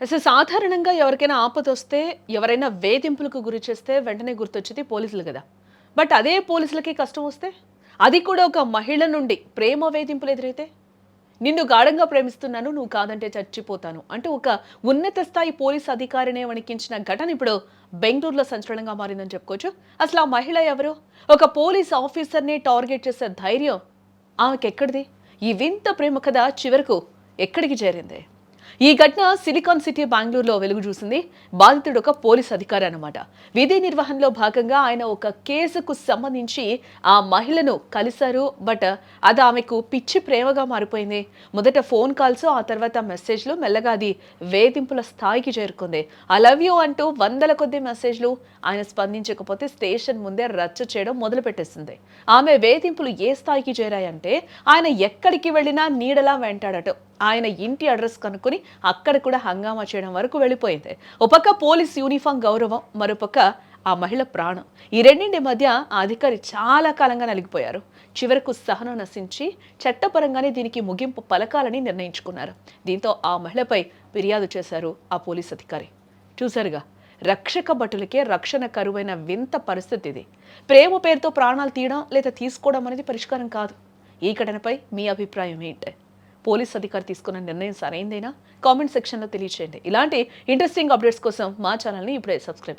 అసలు సాధారణంగా ఎవరికైనా ఆపదొస్తే, ఎవరైనా వేధింపులకు గురి చేస్తే వెంటనే గుర్తొచ్చేది పోలీసులు గదా! బట్ అదే పోలీసులకి కష్టమొస్తే? అది కూడా ఒక మహిళ నుండి ప్రేమ వేధింపులు ఎదురైతే? నిన్ను గాఢంగా ప్రేమిస్తున్నాను, నువ్వు కాదంటే చచ్చిపోతాను అంటూ ఒక ఉన్నత స్థాయి పోలీస్ అధికారినే వణికించిన ఘటన ఇప్పుడు బెంగుళూరులో సంచలనంగా మారిందని చెప్పుకోవచ్చు. అసలు ఆ మహిళ ఎవరు? ఒక పోలీస్ ఆఫీసర్‌ని టార్గెట్ చేసే ధైర్యం ఆమెకెక్కడిది? ఈ వింత ప్రేమ కథ చివరకు ఎక్కడికి చేరింది? ఈ ఘటన సిలికాన్ సిటీ బెంగళూరులో వెలుగు చూసింది. బాధితుడు ఒక పోలీస్ అధికారి అన్నమాట. విధి నిర్వహణలో భాగంగా ఆయన ఒక కేసుకు సంబంధించి ఆ మహిళను కలిశారు. బట్ అది ఆమెకు పిచ్చి ప్రేమగా మారిపోయింది. మొదట ఫోన్ కాల్స్, ఆ తర్వాత మెసేజ్లు, మెల్లగా అది వేధింపుల స్థాయికి చేరుకుంది. ఐ లవ్ యూ అంటూ వందల కొద్ది మెసేజ్లు. ఆయన స్పందించకపోతే స్టేషన్ ముందే రచ్చ చేయడం మొదలు పెట్టేసింది. ఆమె వేధింపులు ఏ స్థాయికి చేరాయంటే ఆయన ఎక్కడికి వెళ్ళినా నీడలా వెంటాడటం, ఆయన ఇంటి అడ్రస్ కనుక్కొని అక్కడ కూడా హంగామా చేయడం వరకు వెళ్ళిపోయింది. ఒక పక్క పోలీస్ యూనిఫామ్ గౌరవం, మరోపక్క ఆ మహిళ ప్రాణం. ఈ రెండింటి మధ్య ఆ అధికారి చాలా కాలంగా నలిగిపోయారు. చివరకు సహనం నశించి చట్టపరంగానే దీనికి ముగింపు పలకాలని నిర్ణయించుకున్నారు. దీంతో ఆ మహిళపై ఫిర్యాదు చేశారు ఆ పోలీస్ అధికారి. చూశారుగా, రక్షక భటులకే రక్షణ కరువైన వింత పరిస్థితి ఇది. ప్రేమ పేరుతో ప్రాణాలు తీయడం లేదా తీసుకోవడం అనేది పరిష్కారం కాదు. ఈ ఘటనపై మీ అభిప్రాయం ఏంటి? పోలీస్ అధికారి తీసుకున్న నిర్ణయం సరైందేనా? కామెంట్ సెక్షన్లో తెలియచేయండి. ఇలాంటి ఇంట్రెస్టింగ్ అప్డేట్స్ కోసం మా ఛానల్ని ఇప్పుడే సబ్స్క్రైబ్